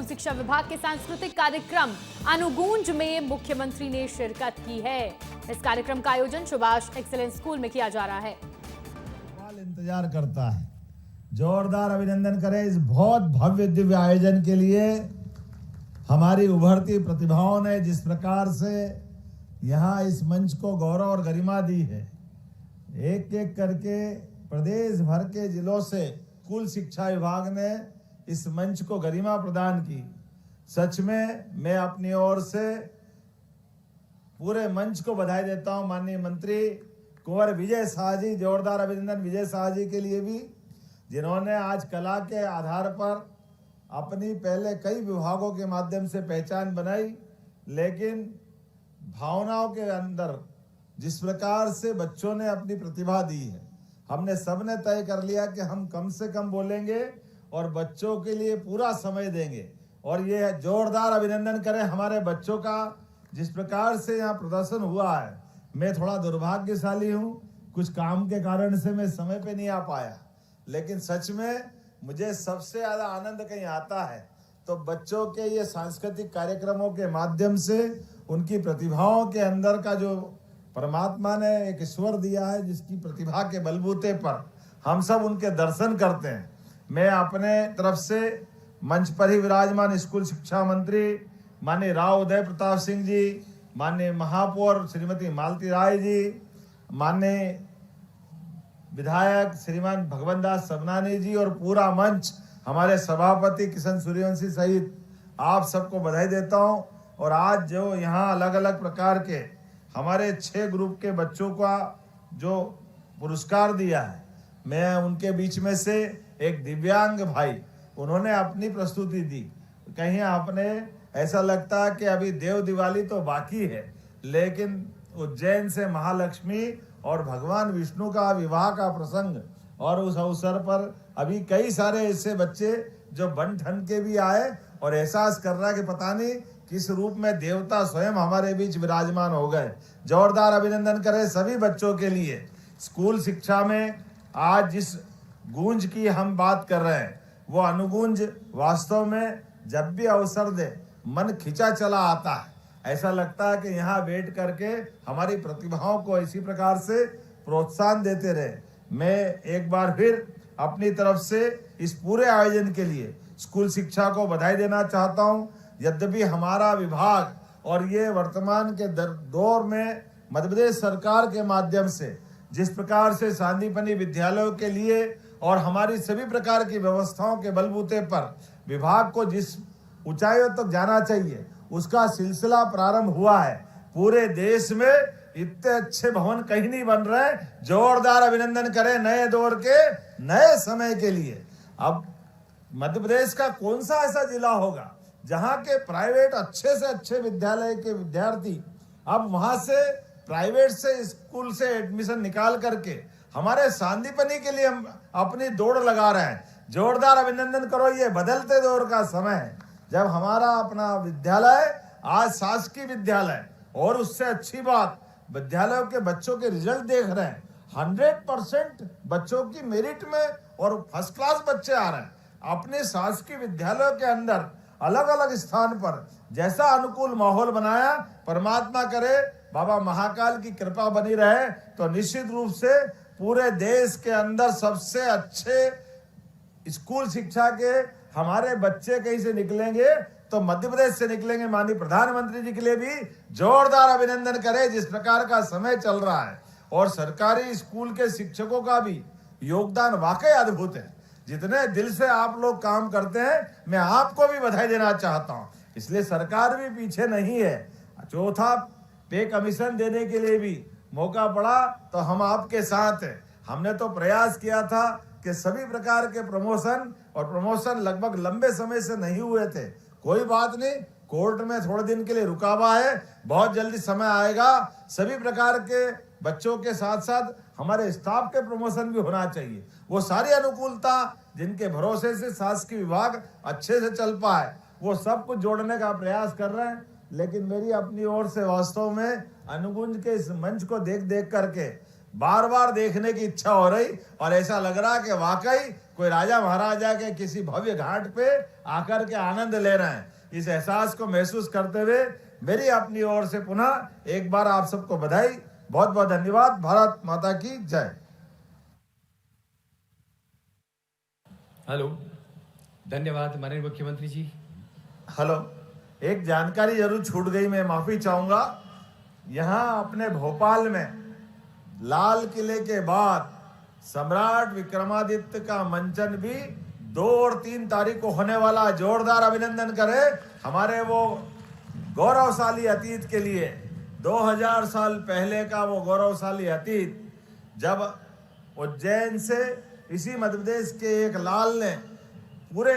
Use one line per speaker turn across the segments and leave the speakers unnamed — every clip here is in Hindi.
शिक्षा विभाग के सांस्कृतिक कार्यक्रम अनुगूंज में मुख्यमंत्री ने शिरकत की है। इस कार्यक्रम का आयोजन सुभाष एक्सीलेंस स्कूल में किया जा रहा है।
इंतजार करता है, जोरदार अभिनंदन करें इस बहुत भव्य दिव्य आयोजन के लिए। हमारी उभरती प्रतिभाओं ने जिस प्रकार से यहाँ इस मंच को गौरव और गरिमा दी है, एक एक करके प्रदेश भर के जिलों से स्कूल शिक्षा विभाग ने इस मंच को गरिमा प्रदान की। सच में मैं अपनी ओर से पूरे मंच को बधाई देता हूं। माननीय मंत्री कुंवर विजय शाह जी, जोरदार अभिनंदन विजय शाह जी के लिए भी, जिन्होंने आज कला के आधार पर अपनी पहले कई विभागों के माध्यम से पहचान बनाई, लेकिन भावनाओं के अंदर जिस प्रकार से बच्चों ने अपनी प्रतिभा दी है, हमने सबने तय कर लिया कि हम कम से कम बोलेंगे और बच्चों के लिए पूरा समय देंगे। और ये जोरदार अभिनंदन करें हमारे बच्चों का, जिस प्रकार से यहाँ प्रदर्शन हुआ है। मैं थोड़ा दुर्भाग्यशाली हूँ, कुछ काम के कारण से मैं समय पे नहीं आ पाया, लेकिन सच में मुझे सबसे ज़्यादा आनंद कहीं आता है तो बच्चों के ये सांस्कृतिक कार्यक्रमों के माध्यम से उनकी प्रतिभाओं के अंदर का जो परमात्मा ने एक ईश्वर दिया है, जिसकी प्रतिभा के बलबूते पर हम सब उनके दर्शन करते हैं। मैं अपने तरफ से मंच पर ही विराजमान स्कूल शिक्षा मंत्री माननीय राव उदय प्रताप सिंह जी, माननीय महापौर श्रीमती मालती राय जी, माननीय विधायक श्रीमान भगवान दास सबनानी जी और पूरा मंच, हमारे सभापति किशन सूर्यवंशी सहित आप सबको बधाई देता हूं। और आज जो यहाँ अलग अलग प्रकार के हमारे 6 ग्रुप के बच्चों का जो पुरस्कार दिया है, मैं उनके बीच में से एक दिव्यांग भाई, उन्होंने अपनी प्रस्तुति दी। कहीं आपने ऐसा लगता है कि अभी देव दिवाली तो बाकी है, लेकिन उज्जैन से महालक्ष्मी और भगवान विष्णु का विवाह का प्रसंग, और उस अवसर पर अभी कई सारे ऐसे बच्चे जो बन ठन के भी आए और एहसास कर रहा है कि पता नहीं किस रूप में देवता स्वयं हमारे बीच विराजमान हो गए। जोरदार अभिनंदन करें सभी बच्चों के लिए। स्कूल शिक्षा में आज जिस गूंज की हम बात कर रहे हैं, वो अनुगूंज वास्तव में जब भी अवसर दे मन खिंचा चला आता है। ऐसा लगता है कि यहाँ बैठ करके हमारी प्रतिभाओं को इसी प्रकार से प्रोत्साहन देते रहे। मैं एक बार फिर अपनी तरफ से इस पूरे आयोजन के लिए स्कूल शिक्षा को बधाई देना चाहता हूँ। यद्यपि हमारा विभाग और ये वर्तमान के दौर में मध्य प्रदेश सरकार के माध्यम से जिस प्रकार से सांदीपनी विद्यालयों के लिए और हमारी सभी प्रकार की व्यवस्थाओं के बलबूते पर विभाग को जिस ऊंचाइयों तक जाना चाहिए, उसका सिलसिला प्रारंभ हुआ है। पूरे देश में इतने अच्छे भवन कहीं नहीं बन रहे। जोरदार अभिनंदन करें नए दौर के नए समय के लिए। अब मध्य प्रदेश का कौन सा ऐसा जिला होगा जहां के प्राइवेट अच्छे से अच्छे विद्यालय के विद्यार्थी अब वहां से प्राइवेट से स्कूल से एडमिशन निकाल करके हमारे सांदीपनी के लिए हम अपनी दौड़ लगा रहे हैं। जोरदार अभिनंदन करो। ये बदलते दौर का समय है जब हमारा अपना विद्यालय आज शासकीय विद्यालय, और उससे अच्छी बात विद्यालयों के बच्चों के रिजल्ट देख रहे हैं। 100% बच्चों की मेरिट में और फर्स्ट क्लास बच्चे आ रहे हैं। अपने शासकीय विद्यालयों के अंदर अलग अलग स्थान पर जैसा अनुकूल माहौल बनाया, परमात्मा करे बाबा महाकाल की कृपा बनी रहे तो निश्चित रूप से पूरे देश के अंदर सबसे अच्छे स्कूल शिक्षा के हमारे बच्चे कहीं से निकलेंगे तो मध्य प्रदेश से निकलेंगे। माननीय प्रधानमंत्री जी के लिए भी जोरदार अभिनंदन करें। जिस प्रकार का समय चल रहा है और सरकारी स्कूल के शिक्षकों का भी योगदान वाकई अद्भुत है। जितने दिल से आप लोग काम करते हैं, मैं आपको भी बधाई देना चाहता हूं। इसलिए सरकार भी पीछे नहीं है। चौथा पे कमीशन देने के लिए भी मौका पड़ा तो हम आपके साथ हैं। हमने तो प्रयास किया था कि सभी प्रकार के प्रमोशन, और प्रमोशन लगभग लंबे समय से नहीं हुए थे। कोई बात नहीं, कोर्ट में थोड़े दिन के लिए रुका हुआ है, बहुत जल्दी समय आएगा। सभी प्रकार के बच्चों के साथ साथ हमारे स्टाफ के प्रमोशन भी होना चाहिए। वो सारी अनुकूलता जिनके भरोसे से शासकीय विभाग अच्छे से चल पाए, वो सब कुछ जोड़ने का प्रयास कर रहे हैं। लेकिन मेरी अपनी ओर से वास्तव में अनुगुंज के इस मंच को देख देख करके बार बार देखने की इच्छा हो रही और ऐसा लग रहा कि वाकई कोई राजा महाराजा के किसी भव्य घाट पे आकर के आनंद ले रहे हैं। इस एहसास को महसूस करते हुए मेरी अपनी ओर से पुनः एक बार आप सबको बधाई, बहुत बहुत धन्यवाद। भारत माता की जय।
हेलो, धन्यवाद माननीय मुख्यमंत्री जी।
हेलो, एक जानकारी जरूर छूट गई, मैं माफी चाहूंगा। यहाँ अपने भोपाल में लाल किले के बाद सम्राट विक्रमादित्य का मंचन भी 2 और 3 तारीख को होने वाला। जोरदार अभिनंदन करें हमारे वो गौरवशाली अतीत के लिए। 2000 साल पहले का वो गौरवशाली अतीत, जब उज्जैन से इसी मध्य प्रदेश के एक लाल ने पूरे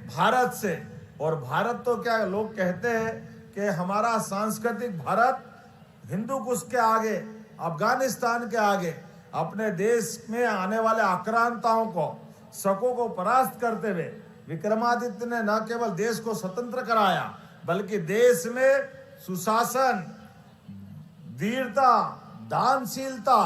भारत से, और भारत तो क्या लोग कहते हैं कि हमारा सांस्कृतिक भारत हिंदू कुश के आगे, अफगानिस्तान के आगे, अपने देश में आने वाले आक्रांताओं को, शकों को परास्त करते हुए विक्रमादित्य ने न केवल देश को स्वतंत्र कराया बल्कि देश में सुशासन, वीरता, दानशीलता,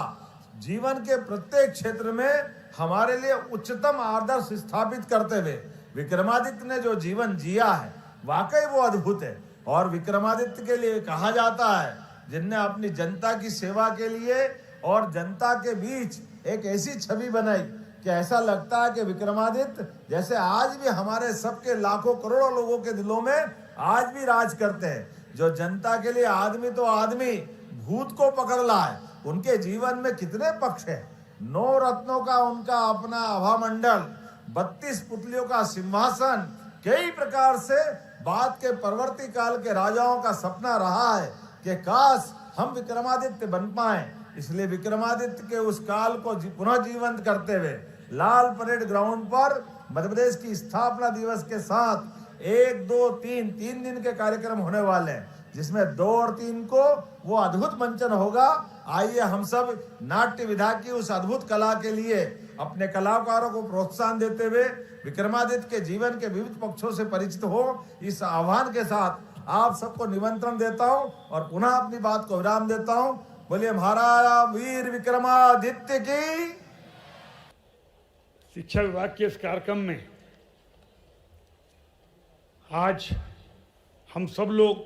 जीवन के प्रत्येक क्षेत्र में हमारे लिए उच्चतम आदर्श स्थापित करते हुए विक्रमादित्य ने जो जीवन जिया है वाकई वो अद्भुत है। और विक्रमादित्य के लिए कहा जाता है जिनने अपनी जनता की सेवा के लिए और जनता के बीच एक ऐसी छवि बनाई कि ऐसा लगता है कि विक्रमादित्य जैसे आज भी हमारे सबके लाखों करोड़ों लोगों के दिलों में आज भी राज करते हैं। जो जनता के लिए आदमी तो आदमी भूत को पकड़ लाए। उनके जीवन में कितने पक्ष है। 9 रत्नों का उनका अपना आभामंडल, 32 पुतलियों का सिंहासन, कई प्रकार से बात के परवर्ती काल के राजाओं का सपना रहा है कि काश हम विक्रमादित्य बन पाए। इसलिए विक्रमादित्य के उस काल को पुनः जीवंत करते हुए लाल परेड ग्राउंड पर मध्य प्रदेश की स्थापना दिवस के साथ 1, 2, 3 दिन के कार्यक्रम होने वाले हैं, जिसमें 2 और 3 को वो अद्भुत मंचन होगा। आइए हम सब नाट्य विधा की उस अद्भुत कला के लिए अपने कलाकारों को प्रोत्साहन देते हुए विक्रमादित्य के जीवन के विविध पक्षों से परिचित हो, इस आह्वान के साथ आप सबको निमंत्रण देता हूं और पुनः अपनी बात को विराम देता हूं। बोलिए महाराजा वीर विक्रमादित्य की।
शिक्षा विभाग के इस कार्यक्रम में आज हम सब लोग,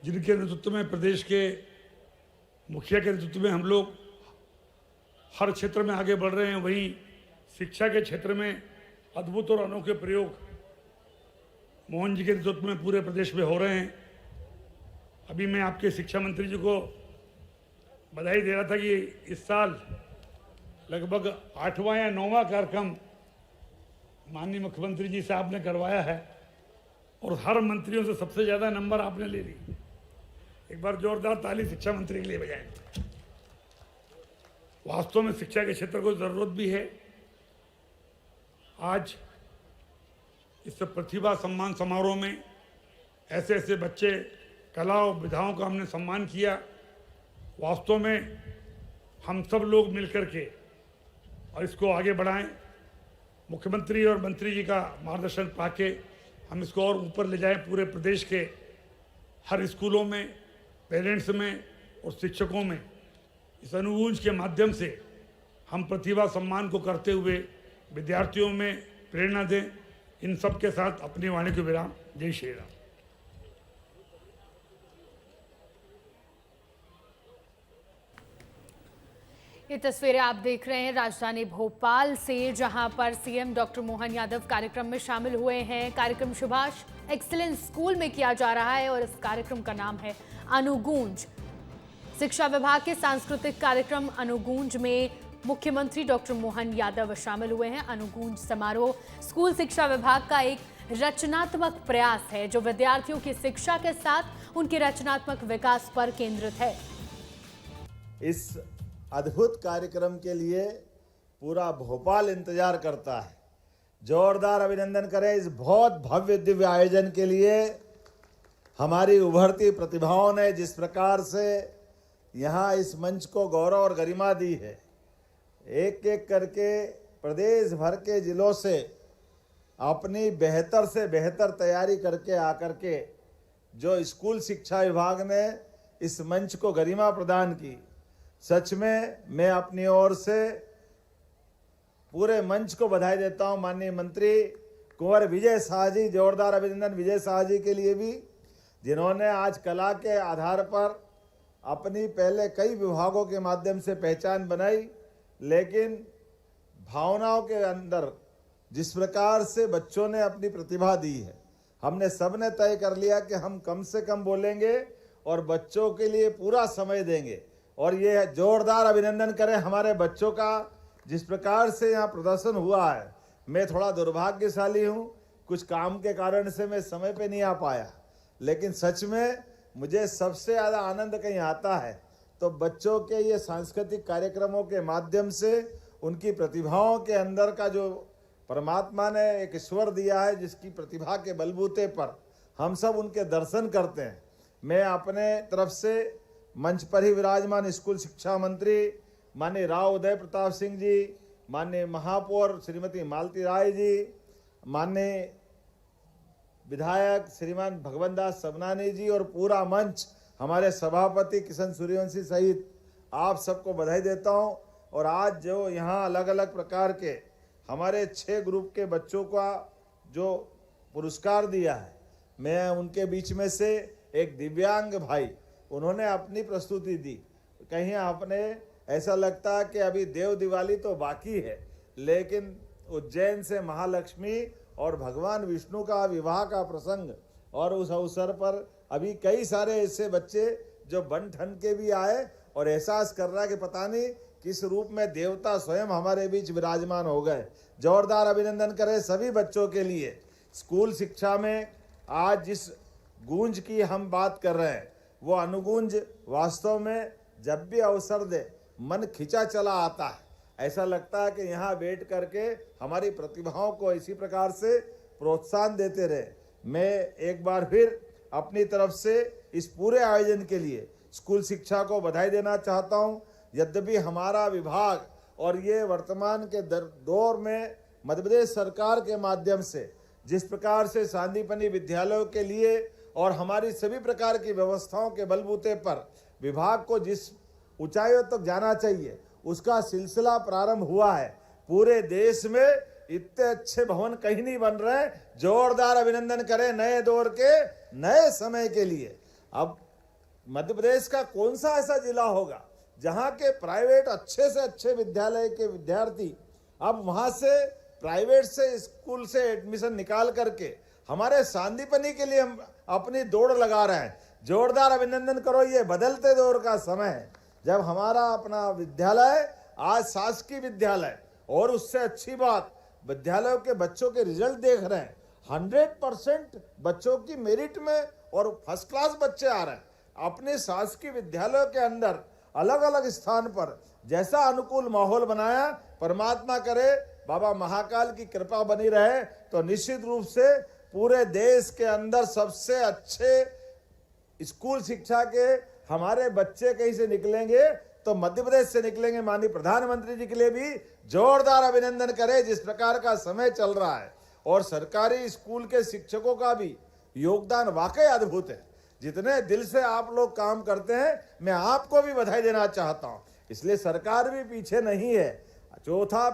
जिनके नेतृत्व में, प्रदेश के मुखिया के नेतृत्व में हम लोग हर क्षेत्र में आगे बढ़ रहे हैं, वहीं शिक्षा के क्षेत्र में अद्भुत और अनोखे प्रयोग मोहन जी के नेतृत्व में पूरे प्रदेश में हो रहे हैं। अभी मैं आपके शिक्षा मंत्री जी को बधाई दे रहा था कि इस साल लगभग 8वां या 9वां कार्यक्रम माननीय मुख्यमंत्री जी से आपने करवाया है और हर मंत्रियों से सबसे ज़्यादा नंबर आपने ले ली। एक बार जोरदार ताली शिक्षा मंत्री के लिए बजाएं। वास्तव में शिक्षा के क्षेत्र को ज़रूरत भी है। आज इस प्रतिभा सम्मान समारोह में ऐसे ऐसे बच्चे, कला और विधाओं का हमने सम्मान किया। वास्तव में हम सब लोग मिलकर के और इसको आगे बढ़ाएं। मुख्यमंत्री और मंत्री जी का मार्गदर्शन पाके हम इसको और ऊपर ले जाएं। पूरे प्रदेश के हर स्कूलों में, पेरेंट्स में और शिक्षकों में इस अनुगूंज के माध्यम से हम प्रतिभा सम्मान को करते हुए विद्यार्थियों में प्रेरणा दें। इन सब के साथ अपनी वाणी को विराम। जय श्री राम।
ये तस्वीरें आप देख रहे हैं राजधानी भोपाल से, जहां पर सीएम डॉक्टर मोहन यादव कार्यक्रम में शामिल हुए हैं। कार्यक्रम सुभाष एक्सीलेंस स्कूल में किया जा रहा है और इस कार्यक्रम का नाम है अनुगूंज। शिक्षा विभाग के सांस्कृतिक कार्यक्रम अनुगूंज में मुख्यमंत्री डॉक्टर मोहन यादव शामिल हुए हैं। अनुगूंज समारोह स्कूल शिक्षा विभाग का एक रचनात्मक प्रयास है जो विद्यार्थियों की शिक्षा के साथ उनके रचनात्मक विकास पर केंद्रित है।
इस अद्भुत कार्यक्रम के लिए पूरा भोपाल इंतजार करता है। जोरदार अभिनंदन करें इस बहुत भव्य दिव्य आयोजन के लिए। हमारी उभरती प्रतिभाओं ने जिस प्रकार से यहाँ इस मंच को गौरव और गरिमा दी है, एक एक करके प्रदेश भर के जिलों से अपनी बेहतर से बेहतर तैयारी करके आकर के जो स्कूल शिक्षा विभाग ने इस मंच को गरिमा प्रदान की, सच में मैं अपनी ओर से पूरे मंच को बधाई देता हूं। माननीय मंत्री कुंवर विजय शाह जी, जोरदार अभिनंदन विजय शाह जी के लिए भी, जिन्होंने आज कला के आधार पर अपनी पहले कई विभागों के माध्यम से पहचान बनाई, लेकिन भावनाओं के अंदर जिस प्रकार से बच्चों ने अपनी प्रतिभा दी है, हमने सबने तय कर लिया कि हम कम से कम बोलेंगे और बच्चों के लिए पूरा समय देंगे। और ये जोरदार अभिनंदन करें हमारे बच्चों का, जिस प्रकार से यहाँ प्रदर्शन हुआ है। मैं थोड़ा दुर्भाग्यशाली हूँ, कुछ काम के कारण से मैं समय पे नहीं आ पाया, लेकिन सच में मुझे सबसे ज़्यादा आनंद कहीं आता है तो बच्चों के ये सांस्कृतिक कार्यक्रमों के माध्यम से उनकी प्रतिभाओं के अंदर का जो परमात्मा ने एक ईश्वर दिया है, जिसकी प्रतिभा के बलबूते पर हम सब उनके दर्शन करते हैं। मैं अपने तरफ से मंच पर ही विराजमान स्कूल शिक्षा मंत्री माननीय राव उदय प्रताप सिंह जी, माननीय महापौर श्रीमती मालती राय जी, माननीय विधायक श्रीमान भगवंत दास सबनानी जी और पूरा मंच, हमारे सभापति किशन सूर्यवंशी सहित आप सबको बधाई देता हूं। और आज जो यहाँ अलग अलग प्रकार के हमारे 6 ग्रुप के बच्चों का जो पुरस्कार दिया है, मैं उनके बीच में से एक दिव्यांग भाई, उन्होंने अपनी प्रस्तुति दी। कहीं आपने ऐसा लगता है कि अभी देव दिवाली तो बाकी है, लेकिन उज्जैन से महालक्ष्मी और भगवान विष्णु का विवाह का प्रसंग, और उस अवसर पर अभी कई सारे ऐसे बच्चे जो बन ठन के भी आए और एहसास कर रहा है कि पता नहीं किस रूप में देवता स्वयं हमारे बीच विराजमान हो गए। जोरदार अभिनंदन करें सभी बच्चों के लिए। स्कूल शिक्षा में आज जिस गूंज की हम बात कर रहे हैं, वो अनुगूंज वास्तव में जब भी अवसर दे मन खिंचा चला आता है। ऐसा लगता है कि यहाँ बैठ करके हमारी प्रतिभाओं को इसी प्रकार से प्रोत्साहन देते रहे। मैं एक बार फिर अपनी तरफ से इस पूरे आयोजन के लिए स्कूल शिक्षा को बधाई देना चाहता हूँ। यद्यपि हमारा विभाग और ये वर्तमान के दौर में मध्य प्रदेश सरकार के माध्यम से जिस प्रकार से सांदीपनी विद्यालयों के लिए और हमारी सभी प्रकार की व्यवस्थाओं के बलबूते पर विभाग को जिस ऊंचाइयों तक जाना चाहिए, उसका सिलसिला प्रारंभ हुआ है। पूरे देश में इतने अच्छे भवन कहीं नहीं बन रहे। जोरदार अभिनंदन करें नए दौर के नए समय के लिए। अब मध्य प्रदेश का कौन सा ऐसा जिला होगा जहां के प्राइवेट अच्छे से अच्छे विद्यालय के विद्यार्थी अब वहां से प्राइवेट से स्कूल से एडमिशन निकाल करके हमारे सांदीपनी के लिए हम अपनी दौड़ लगा रहे हैं। जोरदार अभिनंदन करो। ये बदलते दौर का समय है जब हमारा अपना विद्यालय आज शासकीय विद्यालय, और उससे अच्छी बात विद्यालयों के बच्चों के रिजल्ट देख रहे हैं। 100% बच्चों की मेरिट में और फर्स्ट क्लास बच्चे आ रहे हैं। अपने शासकीय विद्यालयों के अंदर अलग अलग स्थान पर जैसा अनुकूल माहौल बनाया, परमात्मा करे बाबा महाकाल की कृपा बनी रहे तो निश्चित रूप से पूरे देश के अंदर सबसे अच्छे स्कूल शिक्षा के हमारे बच्चे कहीं से निकलेंगे तो मध्य प्रदेश से निकलेंगे। माननीय प्रधानमंत्री जी के लिए भी जोरदार अभिनंदन करें। जिस प्रकार का समय चल रहा है और सरकारी स्कूल के शिक्षकों का भी योगदान वाकई अद्भुत है। जितने दिल से आप लोग काम करते हैं, मैं आपको भी बधाई देना चाहता हूं। इसलिए सरकार भी पीछे नहीं है। चौथा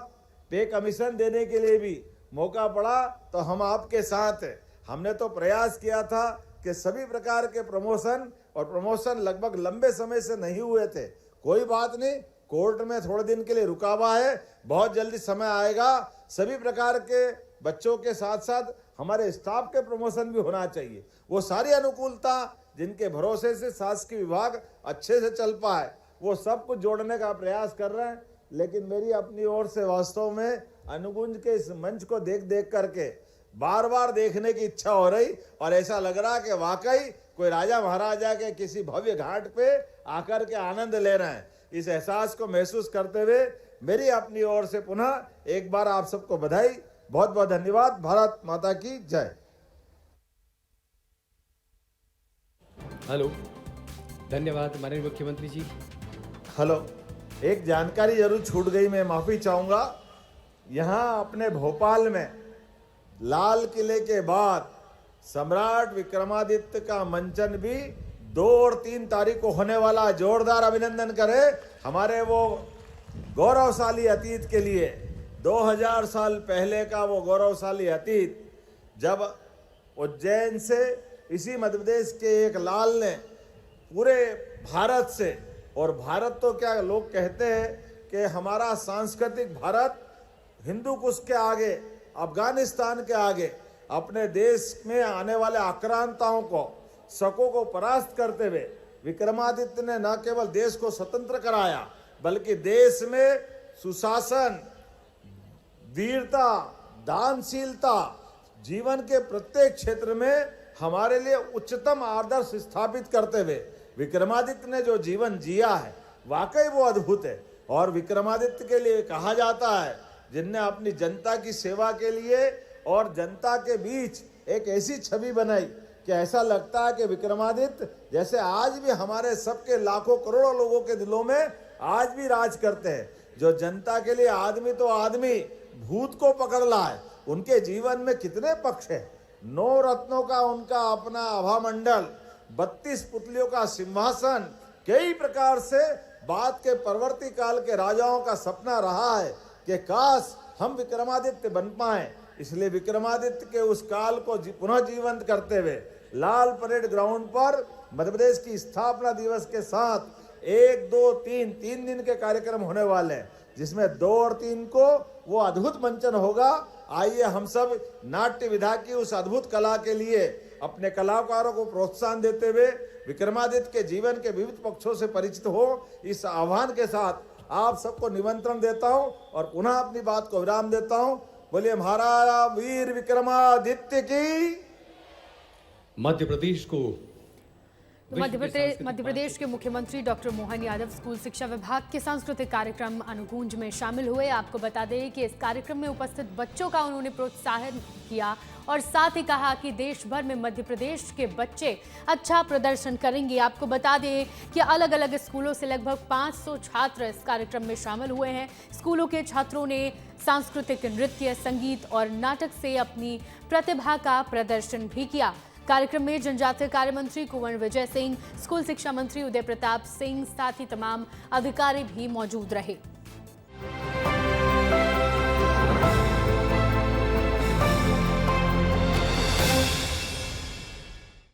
पे कमीशन देने के लिए भी मौका पड़ा तो हम आपके साथ हैं। हमने तो प्रयास किया था कि सभी प्रकार के प्रमोशन लगभग लंबे समय से नहीं हुए थे। कोई बात नहीं, कोर्ट में थोड़े दिन के लिए रुका हुआ है, बहुत जल्दी समय आएगा। सभी प्रकार के बच्चों के साथ साथ हमारे स्टाफ के प्रमोशन भी होना चाहिए। वो सारी अनुकूलता जिनके भरोसे से शासकीय विभाग अच्छे से चल पाए, वो सब कुछ जोड़ने का प्रयास कर रहे हैं। लेकिन मेरी अपनी ओर से वास्तव में अनुगुंज के इस मंच को देख देख करके बार बार देखने की इच्छा हो रही, और ऐसा लग रहा कि वाकई कोई राजा महाराजा के किसी भव्य घाट पे आकर के आनंद ले रहे हैं। इस एहसास को महसूस करते हुए मेरी अपनी ओर से पुनः एक बार आप सबको बधाई। बहुत बहुत धन्यवाद। भारत माता की जय।
हेलो, धन्यवाद माननीय मुख्यमंत्री जी।
हेलो, एक जानकारी जरूर छूट गई, मैं माफी चाहूंगा। यहाँ अपने भोपाल में लाल किले के बाद सम्राट विक्रमादित्य का मंचन भी 2 और 3 तारीख को होने वाला जोरदार अभिनंदन करें हमारे वो गौरवशाली अतीत के लिए। 2000 साल पहले का वो गौरवशाली अतीत, जब उज्जैन से इसी मध्य प्रदेश के एक लाल ने पूरे भारत से, और भारत तो क्या लोग कहते हैं कि हमारा सांस्कृतिक भारत हिंदू कुश के आगे, अफगानिस्तान के आगे, अपने देश में आने वाले आक्रांताओं को, शकों को परास्त करते हुए विक्रमादित्य ने न केवल देश को स्वतंत्र कराया बल्कि देश में सुशासन, वीरता, दानशीलता, जीवन के प्रत्येक क्षेत्र में हमारे लिए उच्चतम आदर्श स्थापित करते हुए विक्रमादित्य ने जो जीवन जिया है वाकई वो अद्भुत है। और विक्रमादित्य के लिए कहा जाता है जिनने अपनी जनता की सेवा के लिए और जनता के बीच एक ऐसी छवि बनाई कि ऐसा लगता है कि विक्रमादित्य जैसे आज भी हमारे सबके लाखों करोड़ों लोगों के दिलों में आज भी राज करते हैं। जो जनता के लिए आदमी तो आदमी भूत को पकड़ लाए। उनके जीवन में कितने पक्ष है। 9 रत्नों का उनका अपना आभामंडल, 32 पुतलियों का सिंहासन, कई प्रकार से बाद के परवर्ती काल के राजाओं का सपना रहा है कि काश हम विक्रमादित्य बन पाए। इसलिए विक्रमादित्य के उस काल को पुनः जीवंत करते हुए लाल परेड ग्राउंड पर मध्य प्रदेश की स्थापना दिवस के साथ 1, 2, 3 दिन के कार्यक्रम होने वाले हैं, जिसमें 2 और 3 को वो अद्भुत मंचन होगा। आइए हम सब नाट्य विधा की उस अद्भुत कला के लिए अपने कलाकारों को प्रोत्साहन देते हुए विक्रमादित्य के जीवन के विविध पक्षों से परिचित हो, इस आह्वान के साथ आप सबको निमंत्रण देता हूं और पुनः अपनी बात को विराम देता हूं। बोलिए महाराजा वीर विक्रमादित्य की।
मध्य प्रदेश को
मध्य प्रदेश के मुख्यमंत्री डॉक्टर मोहन यादव स्कूल शिक्षा विभाग के सांस्कृतिक कार्यक्रम अनुगूंज में शामिल हुए। आपको बता दें कि इस कार्यक्रम में उपस्थित बच्चों का उन्होंने प्रोत्साहन किया और साथ ही कहा कि देश भर में मध्य प्रदेश के बच्चे अच्छा प्रदर्शन करेंगे। आपको बता दें कि अलग अलग स्कूलों से लगभग 500 छात्र इस कार्यक्रम में शामिल हुए हैं। स्कूलों के छात्रों ने सांस्कृतिक नृत्य, संगीत और नाटक से अपनी प्रतिभा का प्रदर्शन भी किया। कार्यक्रम में जनजातीय कार्य मंत्री कुंवर विजय सिंह, स्कूल शिक्षा मंत्री उदय प्रताप सिंह, साथ ही तमाम अधिकारी भी मौजूद रहे।